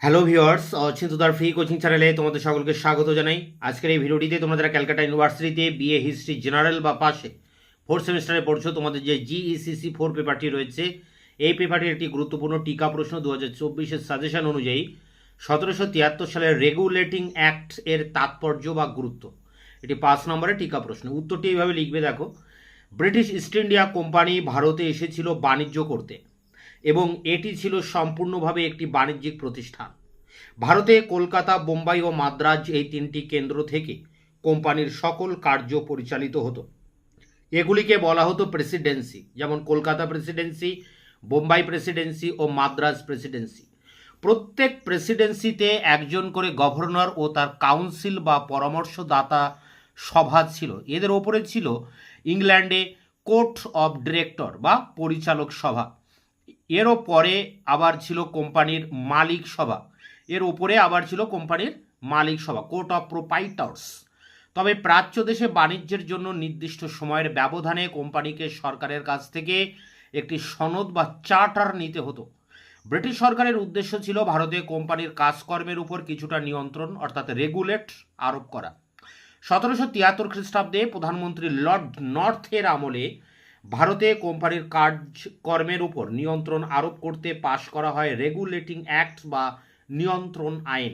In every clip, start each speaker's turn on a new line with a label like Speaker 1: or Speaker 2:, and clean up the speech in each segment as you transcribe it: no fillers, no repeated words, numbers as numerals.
Speaker 1: Hello viewers, চিন্তুদার free coaching চ্যানেলে তোমাদের সকলকে স্বাগত জানাই। আজকের এই ভিডিওটিতে তোমরা যারা ক্যালকাটা ইউনিভার্সিটিতে বিএ হিস্ট্রি জেনারেল বা পাশে ফোর্থ সেমিস্টারে পড়ছো, তোমাদের যে জিইসিসি 4 পেপারটি রয়েছে, এই পেপারটির একটি গুরুত্বপূর্ণ টিকা প্রশ্ন 2024-এর সাজেশন অনুযায়ী 1773 সালের রেগুলেটিং অ্যাক্ট এর তাৎপর্য বা গুরুত্ব। এটি 5 নম্বরের টিকা প্রশ্ন। উত্তরটি এইভাবে লিখবে, দেখো। ব্রিটিশ ইস্ট ইন্ডিয়া কোম্পানি ভারতে এসেছিল বাণিজ্য করতে এবং এটি ছিল সম্পূর্ণভাবে একটি বাণিজ্যিক প্রতিষ্ঠান। ভারতে কলকাতা, বোম্বাই ও মাদ্রাজ এই তিনটি কেন্দ্র থেকে কোম্পানির সকল কার্য পরিচালিত হতো। এগুলিকে বলা হতো প্রেসিডেন্সি, যেমন কলকাতা প্রেসিডেন্সি, বোম্বাই প্রেসিডেন্সি ও মাদ্রাজ প্রেসিডেন্সি। প্রত্যেক প্রেসিডেন্সিতে একজন করে গভর্নর ও তার কাউন্সিল বা পরামর্শদাতা সভা ছিল। এদের ওপরে ছিল ইংল্যান্ডে কোর্ট অফ ডিরেক্টর বা পরিচালক সভা। এরও পরে আবার ছিল কোম্পানির মালিক সভা। এর উপরে আবার ছিল কোম্পানির মালিক সভা, কোর্ট অফ প্রোপাইটার্স। তবে প্রাচ্য দেশে বাণিজ্যের জন্য নির্দিষ্ট সময়ের ব্যবধানে কোম্পানিকে সরকারের কাছ থেকে একটি সনদ বা চার্টার নিতে হতো। ব্রিটিশ সরকারের উদ্দেশ্য ছিল ভারতে কোম্পানির কাজকর্মের উপর কিছুটা নিয়ন্ত্রণ অর্থাৎ রেগুলেট আরোপ করা। 1773 খ্রিস্টাব্দে প্রধানমন্ত্রী লর্ড নর্থের আমলে ভারতে কোম্পানির কাজকর্মের উপর নিয়ন্ত্রণ আরোপ করতে পাশ করা হয় রেগুলেটিং অ্যাক্ট বা নিয়ন্ত্রণ আইন।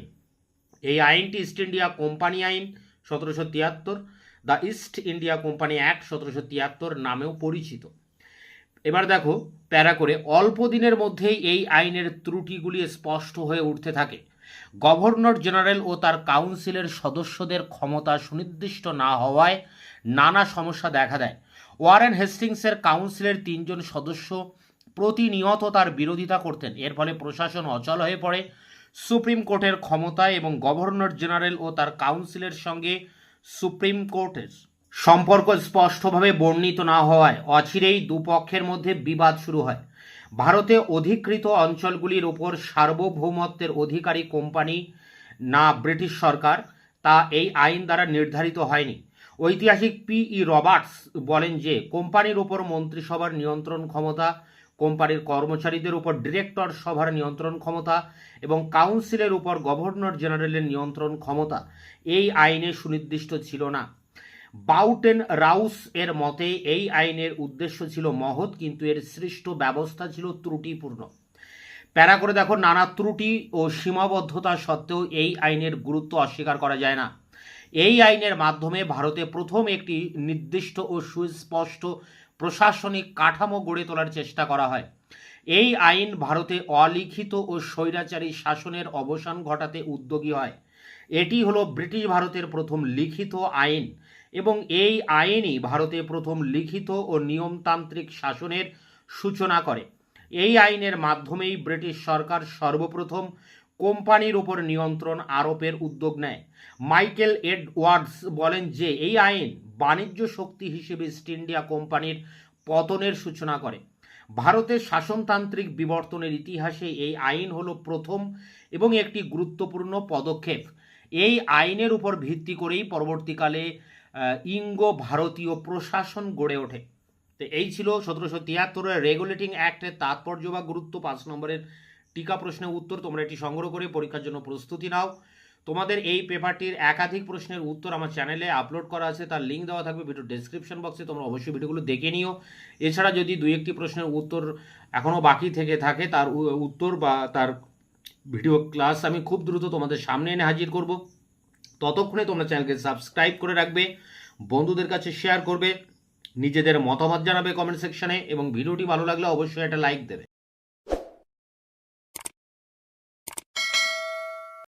Speaker 1: এই আইনটি ইস্ট ইন্ডিয়া কোম্পানি আইন 1773, the east India company act 1773 নামেও পরিচিত। এবার দেখো প্যারা করে, অল্প দিনের মধ্যেই এই আইনের ত্রুটিগুলি স্পষ্ট হয়ে উঠতে থাকে। গভর্নর জেনারেল ও তার কাউন্সিলের সদস্যদের ক্ষমতা সুনির্দিষ্ট না হওয়ায় নানা সমস্যা দেখা দেয়। ওয়ারেন হেস্টিংসের কাউন্সিলের 3 জন সদস্য প্রতিনিয়ত তার বিরোধিতা করতেন। এর ফলে প্রশাসন অচল হয়ে পড়ে। সুপ্রিম কোর্টের ক্ষমতা এবং গভর্নর জেনারেল ও তার কাউন্সিলের সঙ্গে সুপ্রিম কোর্টের সম্পর্ক স্পষ্টভাবে বর্ণিত না হওয়ায় অচিরেই দুপক্ষের মধ্যে বিবাদ শুরু হয়। ভারতে অধিকৃত অঞ্চলগুলির ওপর সার্বভৌমত্বের অধিকারী কোম্পানি, না ব্রিটিশ সরকার, তা এই আইন দ্বারা নির্ধারিত হয়নি। ঐতিহাসিক P.E. রবার্টস বলেন যে কোম্পানির ওপর মন্ত্রিসভার নিয়ন্ত্রণ ক্ষমতা, কোম্পানির কর্মচারীদের উপর ডিরেক্টর সভার নিয়ন্ত্রণ ক্ষমতা এবং কাউন্সিলের উপর গভর্নর জেনারেলের নিয়ন্ত্রণ ক্ষমতা এই আইনে সুনির্দিষ্ট ছিল না। বাউটেন রাউস এর মতে এই আইনের উদ্দেশ্য ছিল মহৎ, কিন্তু এর সৃষ্ট ব্যবস্থা ছিল ত্রুটিপূর্ণ। প্যারা করে দেখো, নানা ত্রুটি ও সীমাবদ্ধতা সত্ত্বেও এই আইনের গুরুত্ব অস্বীকার করা যায় না। এই আইনের মাধ্যমে ভারতে প্রথম একটি নির্দিষ্ট ও সুস্পষ্ট প্রশাসনিক কাঠামো গড়ে তোলার চেষ্টা করা হয়। এই আইন ভারতে অলিখিত ও স্বৈরাচারী শাসনের অবসান ঘটাতে উদ্যোগী হয়। এটি হলো ব্রিটিশ ভারতের প্রথম লিখিত আইন এবং এই আইনই ভারতে প্রথম লিখিত ও নিয়মতান্ত্রিক শাসনের সূচনা করে। এই আইনের মাধ্যমেই ব্রিটিশ সরকার সর্বপ্রথম কোম্পানির উপর নিয়ন্ত্রণ আরোপের উদ্যোগ নেয়। মাইকেল এডওয়ার্ডস বলেন যে এই আইন বাণিজ্য শক্তি হিসেবে ইস্ট ইন্ডিয়া কোম্পানির পতনের সূচনা করে। ভারতের শাসনতান্ত্রিক বিবর্তনের ইতিহাসে এই আইন হলো প্রথম এবং একটি গুরুত্বপূর্ণ পদক্ষেপ। এই আইনের উপর ভিত্তি করেই পরবর্তীকালে ইঙ্গো ভারতীয় প্রশাসন গড়ে ওঠে। তো এই ছিল 1773 রেগুলেটিং অ্যাক্টের তাৎপর্য বা গুরুত্ব। 5 নম্বরের টিকা প্রশ্নের উত্তর। তোমরা এটি সংগ্রহ করে পরীক্ষার জন্য প্রস্তুতি নাও। তোমাদের এই পেপারটির একাধিক প্রশ্নের উত্তর আমার চ্যানেলে আপলোড করা আছে, তার লিঙ্ক দেওয়া থাকবে ভিডিও ডেসক্রিপশন বক্সে। তোমরা অবশ্যই ভিডিওগুলো দেখে নিও। এছাড়া যদি 2-1টি প্রশ্নের উত্তর এখনও বাকি থেকে থাকে, তার উত্তর বা তার ভিডিও ক্লাস আমি খুব দ্রুত তোমাদের সামনে এনে হাজির করব। ততক্ষণে তোমরা চ্যানেলকে সাবস্ক্রাইব করে রাখবে, বন্ধুদের কাছে শেয়ার করবে, নিজেদের মতামত জানাবে কমেন্ট সেকশনে এবং ভিডিওটি ভালো লাগলে অবশ্যই একটা লাইক দেবে।